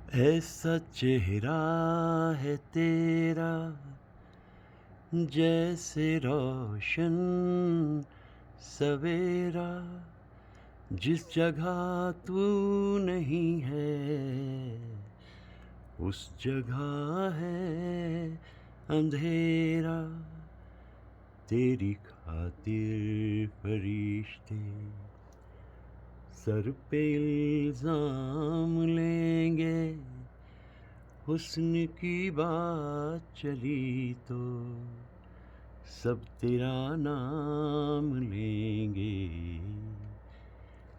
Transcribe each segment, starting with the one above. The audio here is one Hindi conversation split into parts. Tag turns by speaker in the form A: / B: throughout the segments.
A: ऐसा चेहरा है तेरा जैसे रोशन सवेरा। जिस जगह तू नहीं है उस जगह है अंधेरा। तेरी खातिर फरिश्ते सर पे इल्जाम लेंगे। हुस्न की बात चली तो सब तेरा नाम लेंगे।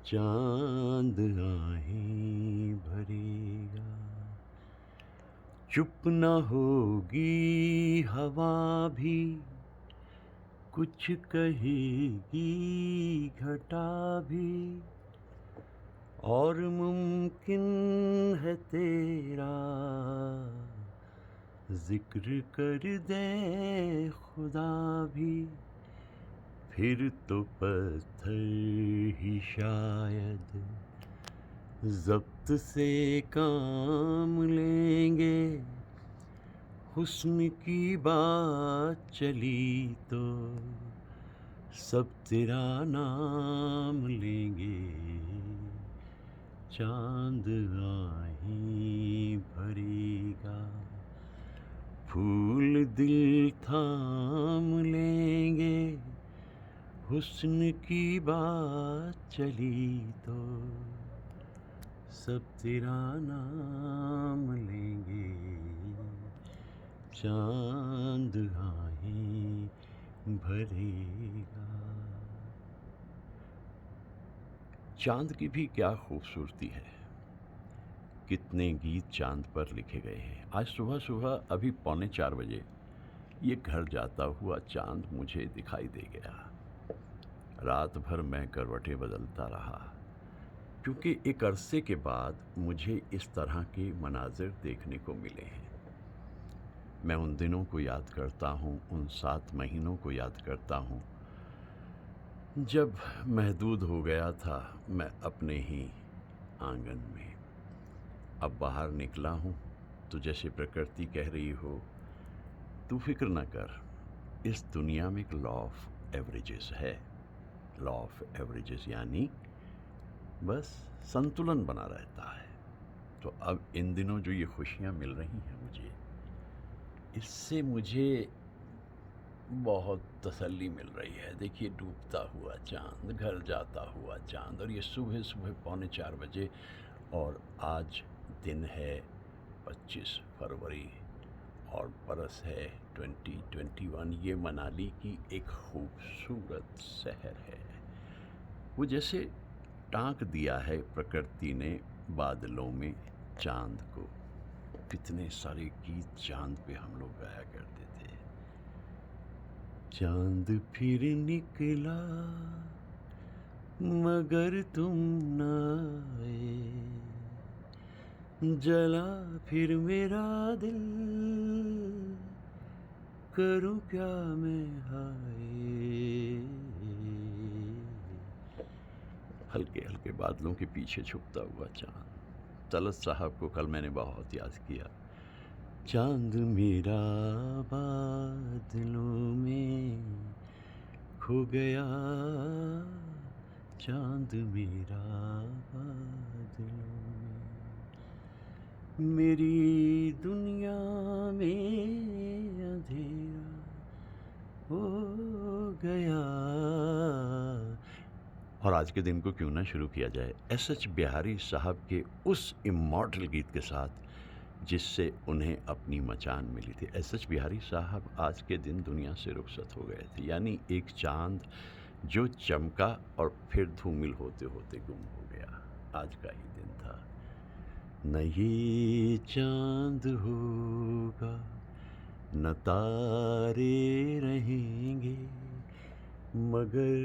A: चांद आहें भरेगा, चुप न होगी हवा भी, कुछ कहेगी घटा भी। और मुमकिन है तेरा जिक्र कर दे खुदा भी, फिर तो पत्थर ही शायद ज़ब्त से काम लेंगे। हुस्न की बात चली तो सब तेरा नाम लेंगे। चांद आहें भरेगा, फूल दिल थाम लेंगे। हुस्न की बात चली तो सब तेरा नाम लेंगे। चांद आहें भरेगा। चांद की भी क्या खूबसूरती है, कितने गीत चांद पर लिखे गए हैं। आज सुबह सुबह अभी 3:45 ये घर जाता हुआ चांद मुझे दिखाई दे गया। रात भर मैं करवटें बदलता रहा, क्योंकि एक अरसे के बाद मुझे इस तरह के मनाजिर देखने को मिले हैं। मैं उन दिनों को याद करता हूँ, उन 7 महीनों को याद करता हूँ जब महदूद हो गया था मैं अपने ही आंगन में। अब बाहर निकला हूँ तो जैसे प्रकृति कह रही हो, तू फिक्र न कर, इस दुनिया में एक लॉ ऑफ एवरेजेस है। लॉ ऑफ एवरेजेस यानी बस संतुलन बना रहता है। तो अब इन दिनों जो ये खुशियाँ मिल रही हैं मुझे, इससे मुझे बहुत तसल्ली मिल रही है। देखिए, डूबता हुआ चांद, घर जाता हुआ चांद, और ये सुबह सुबह 3:45 और आज दिन है 25 फरवरी और बरस है 2021। ये मनाली की एक खूबसूरत शहर है। वो जैसे टांक दिया है प्रकृति ने बादलों में चांद को। कितने सारे गीत चांद पे हम लोग गाया करते थे। चांद फिर निकला मगर तुम न आए, जला फिर मेरा दिल, करूं क्या मैं हाय। हल्के हल्के बादलों के पीछे छुपता हुआ चांद। तलत साहब को कल मैंने बहुत याद किया। चांद मेरा बादलों में खो गया, चांद मेरा बादलों में, मेरी दुनिया में अंधेरा हो गया। और आज के दिन को क्यों ना शुरू किया जाए एस.एच. बिहारी साहब के उस इमॉर्टल गीत के साथ जिससे उन्हें अपनी मचान मिली थी। एस.एच. बिहारी साहब आज के दिन दुनिया से रुखसत हो गए थे, यानी एक चांद जो चमका और फिर धूमिल होते होते गुम हो गया। आज का ही दिन था। न ये चांद होगा न तारे रहेंगे, मगर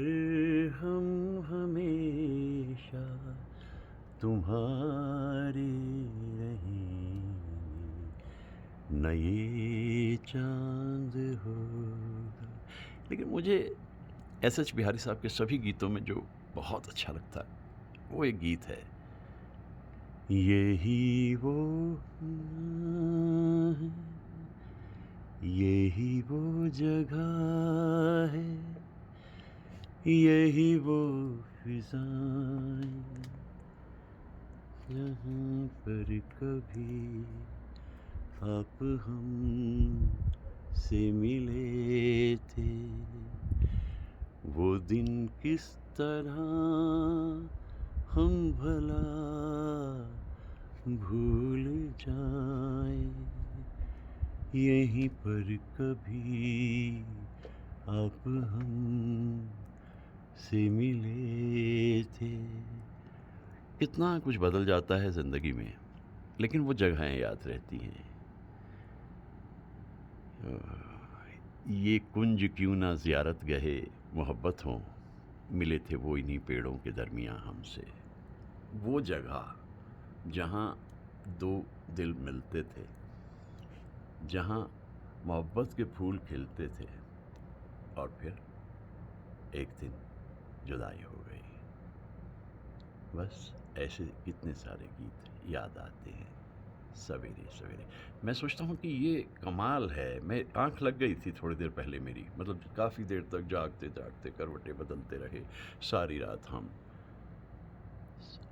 A: हम हमेशा तुम्हारे रहेंगे। न ये चांद होगा। लेकिन मुझे एस.एच. बिहारी साहब के सभी गीतों में जो बहुत अच्छा लगता है वो एक गीत है, यही वो यही वो जगह है, यही वो फिजाएं जहाँ पर कभी आप हम से मिले थे। वो दिन किस तरह हम भला भूल जाएं, यहीं पर कभी आप हम से मिले थे। कितना कुछ बदल जाता है ज़िंदगी में, लेकिन वो जगहें याद रहती हैं। ये कुंज क्यों ना ज़ियारत गहे मोहब्बत हो, मिले थे वो इन्हीं पेड़ों के दरमियाँ हमसे। वो जगह जहाँ दो दिल मिलते थे, जहाँ मोहब्बत के फूल खिलते थे, और फिर एक दिन जुदाई हो गई। बस ऐसे कितने सारे गीत याद आते हैं सवेरे सवेरे। मैं सोचता हूँ कि ये कमाल है। मैं आंख लग गई थी थोड़ी देर पहले मेरी, मतलब काफ़ी देर तक जागते जागते करवटें बदलते रहे सारी रात हम।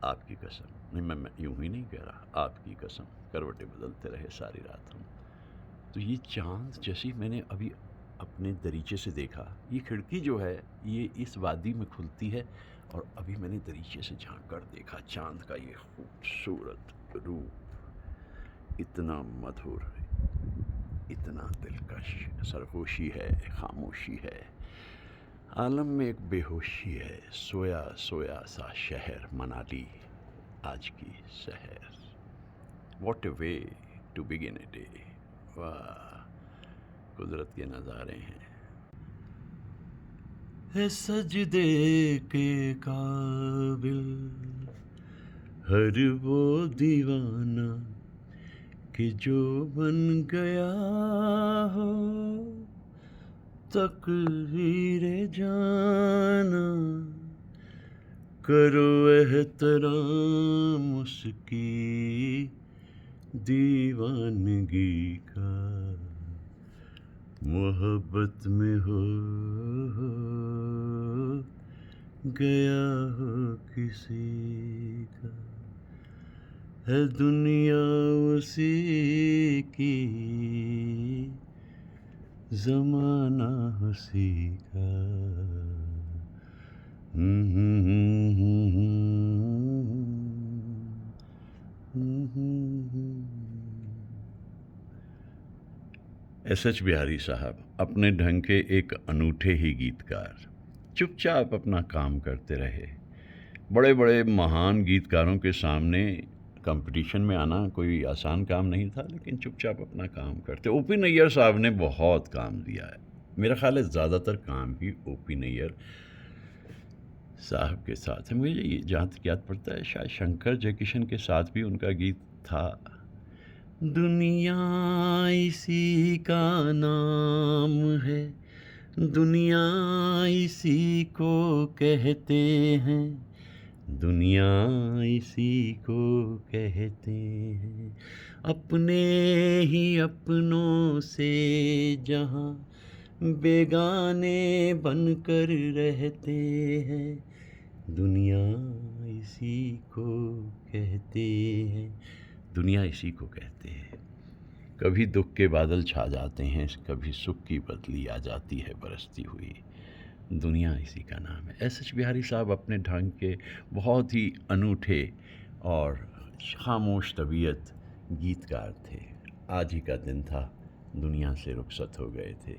A: आपकी कसम नहीं, मैं यूं ही नहीं कह रहा, आपकी कसम करवटें बदलते रहे सारी रात हम। तो ये चाँद जैसे मैंने अभी अपने दरीचे से देखा, ये खिड़की जो है ये इस वादी में खुलती है, और अभी मैंने दरीचे से झांक कर देखा चाँद का ये खूबसूरत रूप, इतना मधुर, इतना दिलकश। सरगोशी है, खामोशी है, आलम में एक बेहोशी है। सोया सोया सा शहर मनाली आज की शहर। What a way to begin a day. वाह, कुदरत के नज़ारे हैं। है सजदे के काबिल हर वो दीवाना कि जो बन गया हो तकदीरे जाना। करो एहतराम उसकी दीवानगी का, मोहब्बत में हो गया हो किसी का, है दुनिया उसी की, ज़माना उसी का। एस.एच. बिहारी साहब अपने ढंग के एक अनूठे ही गीतकार, चुपचाप अपना काम करते रहे। बड़े बड़े महान गीतकारों के सामने कंपटीशन में आना कोई आसान काम नहीं था, लेकिन चुपचाप अपना काम करते। ओ.पी. नैयर साहब ने बहुत काम दिया है। मेरा ख्याल है ज़्यादातर काम ही ओ.पी. नैयर साहब के साथ है। मुझे ये जहाँ तक याद पड़ता है, शायद शंकर जयकिशन के साथ भी उनका गीत था। दुनिया इसी का नाम है, दुनिया इसी को कहते हैं, दुनिया इसी को कहते हैं। अपने ही अपनों से जहाँ बेगाने बनकर रहते हैं, दुनिया इसी को कहते हैं, दुनिया इसी को कहते हैं। कभी दुख के बादल छा जाते हैं, कभी सुख की बदली आ जाती है बरसती हुई, दुनिया इसी का नाम है। एस.एच. बिहारी साहब अपने ढंग के बहुत ही अनूठे और खामोश तबीयत गीतकार थे। आज ही का दिन था, दुनिया से रुखसत हो गए थे।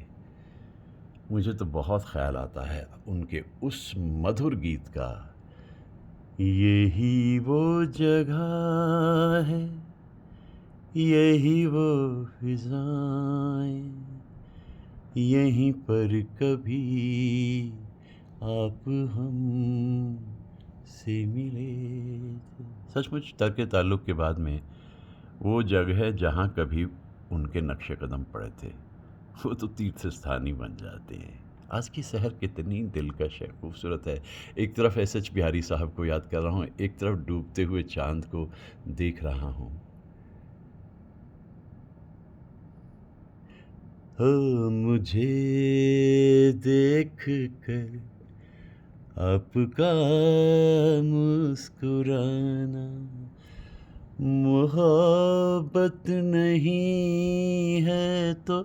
A: मुझे तो बहुत ख्याल आता है उनके उस मधुर गीत का, यही वो जगह है, यही वो फिजाएं, यहीं पर कभी आप हम से मिले थे। सचमुच तर्क ताल्लुक़ के बाद में वो जगह जहाँ कभी उनके नक्शे कदम पड़े थे, वो तो तीर्थ स्थान ही बन जाते हैं। आज की शहर कितनी दिलकश है, खूबसूरत है। एक तरफ एस एच बिहारी साहब को याद कर रहा हूँ, एक तरफ डूबते हुए चांद को देख रहा हूँ। हो मुझे देख कर आपका मुस्कुराना मोहब्बत नहीं है तो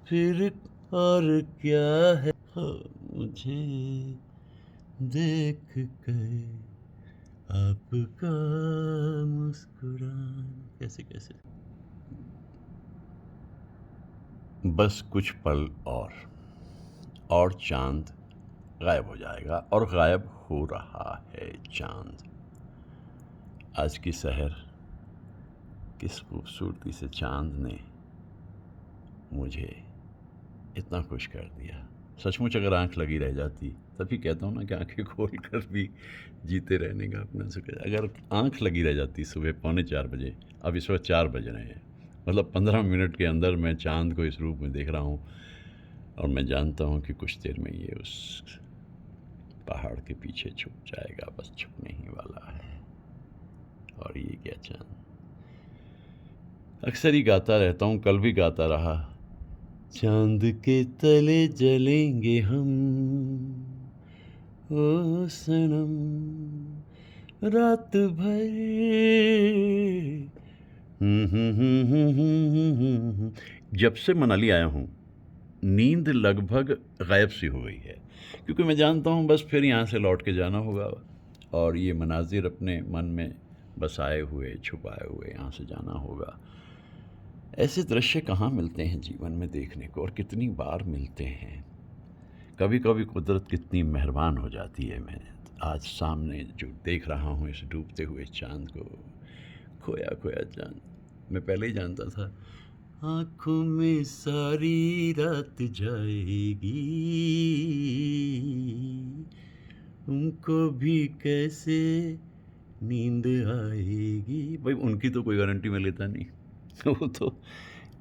A: फिर और क्या है। हो मुझे देख कर आपका मुस्कुराना। कैसे कैसे बस कुछ पल और चांद गायब हो जाएगा, और गायब हो रहा है चांद। आज की शहर, किस खूबसूरती से चांद ने मुझे इतना खुश कर दिया। सचमुच अगर आंख लगी रह जाती, तभी कहता हूँ ना कि आंखें खोल कर भी जीते रहने का अपना सुख है। अगर आंख लगी रह जाती सुबह 3:45 बजे, अब इस वक्त 4 बज रहे हैं, मतलब 15 मिनट के अंदर मैं चांद को इस रूप में देख रहा हूँ, और मैं जानता हूँ कि कुछ देर में ये उस पहाड़ के पीछे छुप जाएगा, बस छुपने ही वाला है। और ये क्या चांद, अक्सर ही गाता रहता हूँ, कल भी गाता रहा। चांद के तले जलेंगे हम ओ सनम रात भर। जब से मनाली आया हूँ, नींद लगभग गायब सी हो गई है, क्योंकि मैं जानता हूँ बस फिर यहाँ से लौट के जाना होगा, और ये मनाजिर अपने मन में बसाए हुए छुपाए हुए यहाँ से जाना होगा। ऐसे दृश्य कहाँ मिलते हैं जीवन में देखने को, और कितनी बार मिलते हैं। कभी कभी कुदरत कितनी मेहरबान हो जाती है। मैं आज सामने जो देख रहा हूँ इस डूबते हुए चांद को, खोया खोया चांद, मैं पहले ही जानता था आँखों में सारी रात जाएगी, उनको भी कैसे नींद आएगी। भाई उनकी तो कोई गारंटी मैं लेता नहीं। वो तो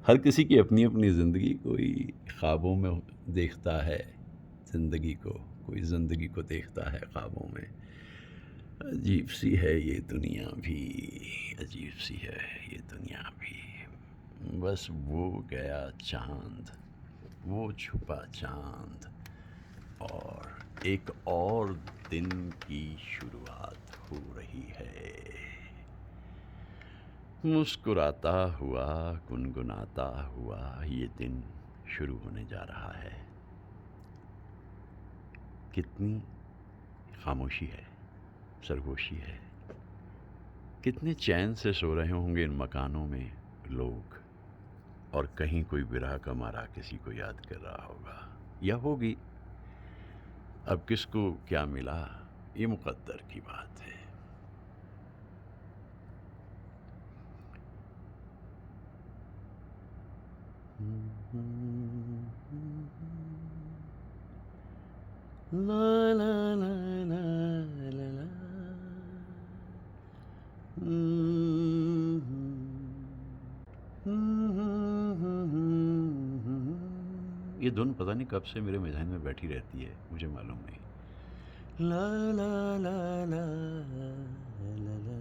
A: हर किसी की अपनी अपनी ज़िंदगी, कोई ख्वाबों में देखता है ज़िंदगी को, कोई ज़िंदगी को देखता है ख्वाबों में। अजीब सी है ये दुनिया भी, अजीब सी है ये दुनिया भी। बस वो गया चांद, वो छुपा चांद, और एक और दिन की शुरुआत हो रही है। मुस्कुराता हुआ, गुनगुनाता हुआ ये दिन शुरू होने जा रहा है। कितनी खामोशी है, सरगोशी है, कितने चैन से सो रहे होंगे इन मकानों में लोग, और कहीं कोई विरह का मारा किसी को याद कर रहा होगा या होगी। अब किसको क्या मिला, ये मुकद्दर की बात है। ला ला ला ला ला ला। ये धुन पता नहीं कब से मेरे मिजान में बैठी रहती है, मुझे मालूम नहीं। ला ला ला ला ला ला।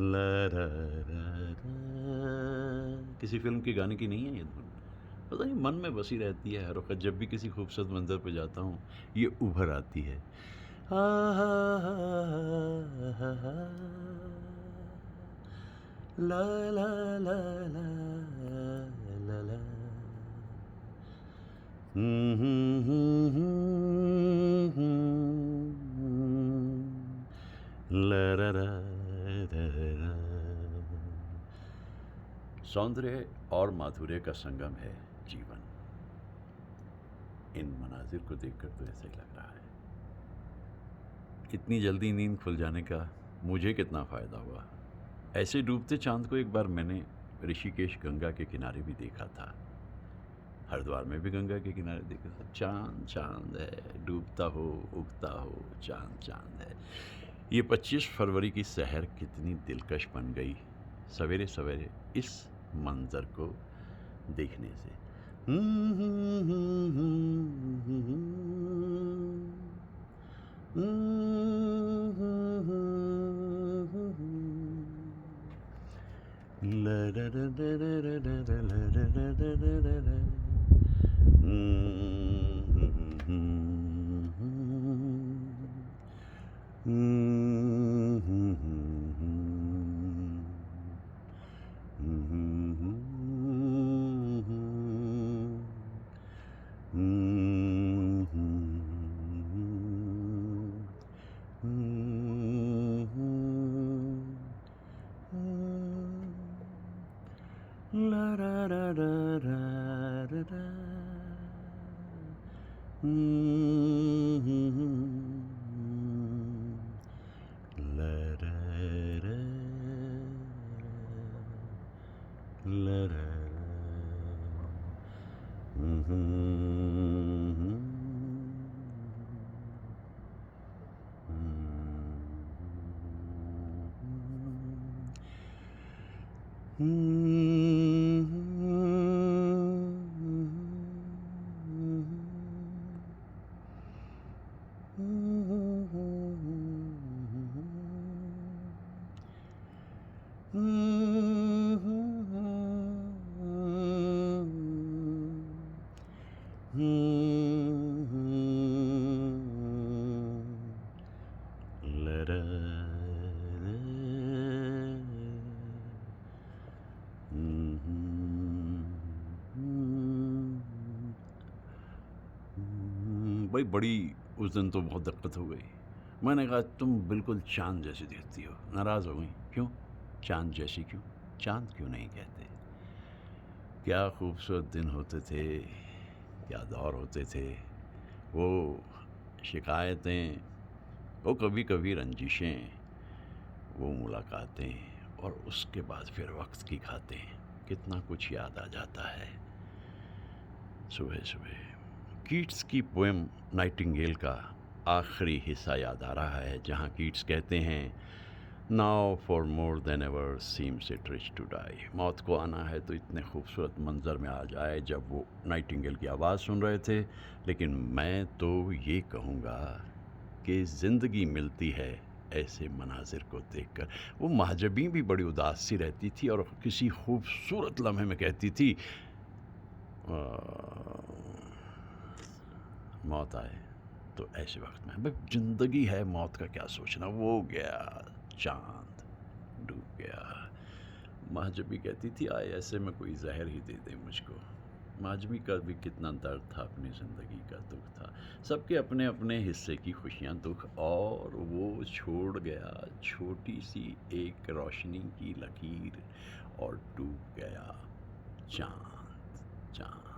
A: ला रा रा रा। किसी फिल्म के गाने की नहीं है ये धुन, पता नहीं मन में बसी रहती है। हर वक्त जब भी किसी खूबसूरत मंजर पे जाता हूँ ये उभर आती है। हा हा हा हा हा। ला ला ला ला ला ला। ला रा रा रा रा। सौंदर्य और माधुर्य का संगम है जीवन। इन मनाजिर को देखकर तो ऐसा ही लग रहा है। इतनी जल्दी नींद खुल जाने का मुझे कितना फ़ायदा हुआ। ऐसे डूबते चांद को एक बार मैंने ऋषिकेश गंगा के किनारे भी देखा था, हरिद्वार में भी गंगा के किनारे देखा था। चांद चांद है, डूबता हो उगता हो, चांद चांद है। ये 25 फरवरी की शहर कितनी दिलकश बन गई सवेरे सवेरे इस मंज़र को देखने से। La ra ra ra ra ra ra. La ra ra la ra. भाई बड़ी उस दिन तो बहुत दिक्कत हो गई। मैंने कहा तुम बिल्कुल चाँद जैसी दिखती हो। नाराज़ हो गई। क्यों? चाँद जैसी क्यों? चाँद क्यों नहीं कहते? क्या खूबसूरत दिन होते थे, क्या दौर होते थे। वो शिकायतें, वो कभी कभी रंजिशें, वो मुलाकातें, और उसके बाद फिर वक्त की खातें। कितना कुछ याद आ जाता है सुबह सुबह। कीट्स की पोएम नाइटिंगेल का आखिरी हिस्सा याद आ रहा है, जहाँ कीट्स कहते हैं, now for more than ever seems it rich to die. मौत को आना है तो इतने खूबसूरत मंज़र में आ जाए जब वो नाइटिंगेल की आवाज़ सुन रहे थे। लेकिन मैं तो ये कहूँगा कि ज़िंदगी मिलती है ऐसे मनाजिर को देखकर। वो महाजबी भी बड़ी उदास सी रहती थी और किसी खूबसूरत लम्हे में कहती थी, मौत आए तो ऐसे वक्त में भाई ज़िंदगी है, मौत का क्या सोचना। वो गया, चाँद डूब गया। महाजबी कहती थी, आए ऐसे में कोई जहर ही दे दे मुझको। महाजबी का भी कितना दर्द था, अपनी ज़िंदगी का दुख था। सबके अपने अपने हिस्से की खुशियाँ दुख, और वो छोड़ गया छोटी सी एक रोशनी की लकीर और डूब गया चाँद। चाँद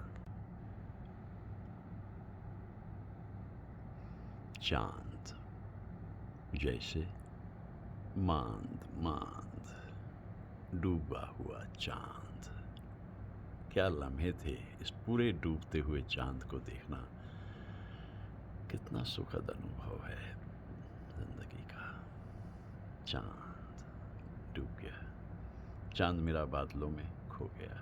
A: चाँद जैसे मांद मांद डूबा हुआ चाँद। क्या लम्हे थे इस पूरे डूबते हुए चाँद को देखना। कितना सुखद अनुभव है ज़िंदगी का। चाँद डूब गया, चाँद मेरा बादलों में खो गया।